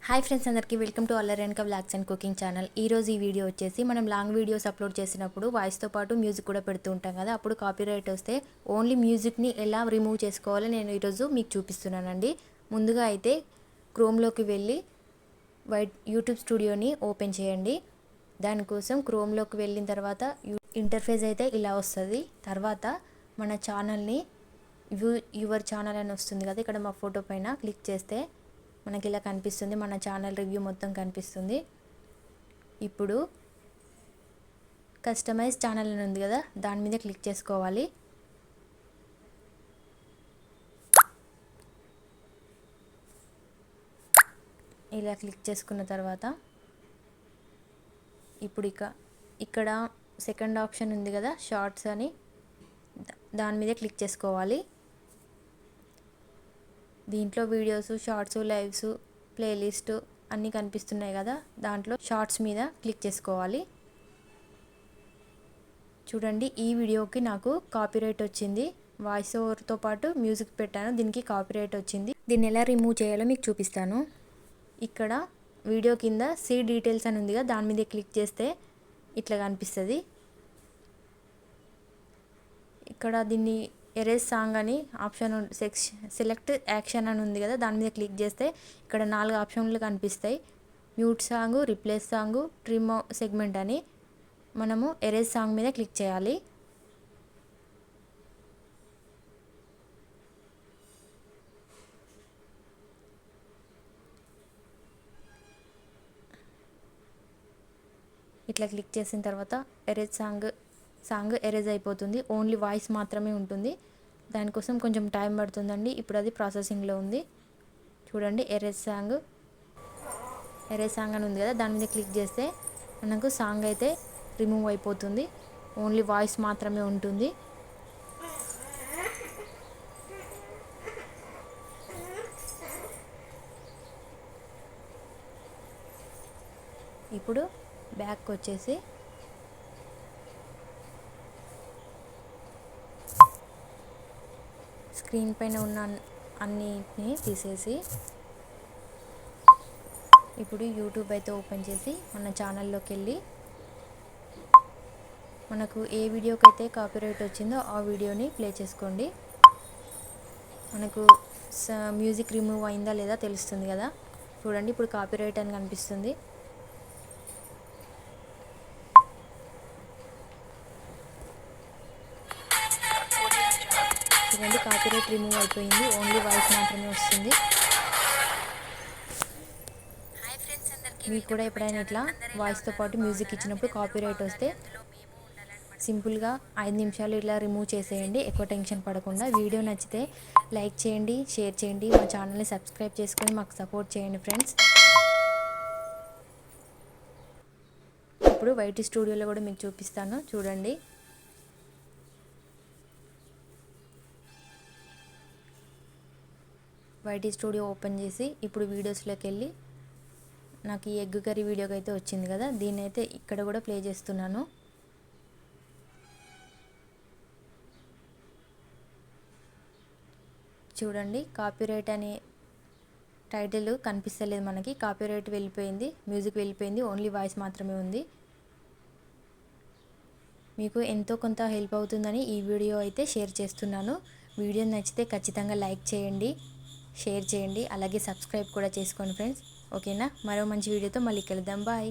Hi friends, అందరికీ welcome to అల్లరి వెనక వ్లాగ్స్ అండ్ కుకింగ్ ఛానల్. ఈరోజు ఈ వీడియో వచ్చేసి మనం లాంగ్ వీడియోస్ అప్లోడ్ చేసినప్పుడు వాయిస్తో పాటు మ్యూజిక్ కూడా పెడుతూ ఉంటాం కదా, అప్పుడు కాపీరైట్ వస్తే ఓన్లీ మ్యూజిక్ని ఎలా రిమూవ్ చేసుకోవాలో నేను ఈరోజు మీకు చూపిస్తున్నానండి. ముందుగా అయితే క్రోమ్లోకి వెళ్ళి యూట్యూబ్ స్టూడియోని ఓపెన్ చేయండి. దానికోసం క్రోమ్లోకి వెళ్ళిన తర్వాత ఇంటర్ఫేస్ అయితే ఇలా వస్తుంది. తర్వాత మన ఛానల్ని యువర్ ఛానల్ అని వస్తుంది కదా, ఇక్కడ మా ఫోటో పైన క్లిక్ చేస్తే మనకి ఇలా కనిపిస్తుంది. మన ఛానల్ రివ్యూ మొత్తం కనిపిస్తుంది. ఇప్పుడు కస్టమైజ్ ఛానల్ అని ఉంది కదా, దాని మీద క్లిక్ చేసుకోవాలి. ఇలా క్లిక్ చేసుకున్న తర్వాత ఇప్పుడు ఇక్కడ సెకండ్ ఆప్షన్ ఉంది కదా, షార్ట్స్ అని, దాని మీద క్లిక్ చేసుకోవాలి. దీంట్లో వీడియోస్, షార్ట్స్, లైవ్స్, ప్లేలిస్ట్ అన్నీ కనిపిస్తున్నాయి కదా, దాంట్లో షార్ట్స్ మీద క్లిక్ చేసుకోవాలి. చూడండి, ఈ వీడియోకి నాకు కాపీరైట్ వచ్చింది. వాయిస్ ఓవర్తో పాటు మ్యూజిక్ పెట్టాను, దీనికి కాపీరైట్ వచ్చింది. దీన్ని ఎలా రిమూవ్ చేయాలో మీకు చూపిస్తాను. ఇక్కడ వీడియో కింద సీ డీటెయిల్స్ అని ఉంది కదా, దాని మీద క్లిక్ చేస్తే ఇట్లా కనిపిస్తుంది. ఇక్కడ దీన్ని ఎరేజ్ సాంగ్ అని ఆప్షన్ సెలెక్ట్ యాక్షన్ అని ఉంది కదా, దాని మీద క్లిక్ చేస్తే ఇక్కడ 4 ఆప్షన్లు కనిపిస్తాయి. Mute song, replace song, trim segment అని. మనము ఎరేజ్ సాంగ్ మీద క్లిక్ చేయాలి. ఇట్లా క్లిక్ చేసిన తర్వాత ఎరేజ్ సాంగ్ ఎరేజ్ అయిపోతుంది. ఓన్లీ వాయిస్ మాత్రమే ఉంటుంది. దానికోసం కొంచెం టైం పడుతుందండి. ఇప్పుడు అది ప్రాసెసింగ్లో ఉంది. చూడండి, ఎరేజ్ సాంగ్ అని ఉంది కదా, దాని మీద క్లిక్ చేస్తే మనకు సాంగ్ అయితే రిమూవ్ అయిపోతుంది. ఓన్లీ వాయిస్ మాత్రమే ఉంటుంది. ఇప్పుడు బ్యాక్ వచ్చేసి స్క్రీన్ పైన ఉన్న అన్నిటిని తీసేసి ఇప్పుడు యూట్యూబ్ అయితే ఓపెన్ చేసి మన ఛానల్లోకి వెళ్ళి మనకు ఏ వీడియోకి అయితే కాపీరైట్ వచ్చిందో ఆ వీడియోని ప్లే చేసుకోండి. మనకు మ్యూజిక్ రిమూవ్ అయిందా లేదా తెలుస్తుంది కదా. చూడండి, ఇప్పుడు కాపీరైట్ అని కనిపిస్తుంది. చూడండి, కాపీరైట్ రిమూవ్ అయిపోయింది. ఓన్లీ వాయిస్ మాత్రమే వస్తుంది. మీకు కూడా ఎప్పుడైనా ఇట్లా వాయిస్తో పాటు మ్యూజిక్ ఇచ్చినప్పుడు కాపీరైట్ వస్తే సింపుల్గా 5 నిమిషాలు ఇలా రిమూవ్ చేసేయండి, ఎక్కువ టెన్షన్ పడకుండా. వీడియో నచ్చితే లైక్ చేయండి, షేర్ చేయండి, మా ఛానల్ని సబ్స్క్రైబ్ చేసుకొని మాకు సపోర్ట్ చేయండి ఫ్రెండ్స్. ఇప్పుడు వైటీ స్టూడియోలో కూడా మీకు చూపిస్తాను, చూడండి. వైటీ స్టూడియో ఓపెన్ చేసి ఇప్పుడు వీడియోస్లోకి వెళ్ళి నాకు ఈ ఎగ్ కర్రీ వీడియోకి అయితే వచ్చింది కదా, దీన్ని అయితే ఇక్కడ కూడా ప్లే చేస్తున్నాను. చూడండి, కాపీరైట్ అనే టైటిల్ కనిపిస్తలేదు మనకి. కాపీరైట్ వెళ్ళిపోయింది, మ్యూజిక్ వెళ్ళిపోయింది, ఓన్లీ వాయిస్ మాత్రమే ఉంది. మీకు ఎంతో కొంత హెల్ప్ అవుతుందని ఈ వీడియో అయితే షేర్ చేస్తున్నాను. వీడియో నచ్చితే ఖచ్చితంగా లైక్ చేయండి, షేర్ చేయండి, అలాగే సబ్స్క్రైబ్ కూడా చేసుకోండి ఫ్రెండ్స్. ఓకేనా? మరో మంచి వీడియోతో మళ్ళీ కలుద్దాం. బాయ్.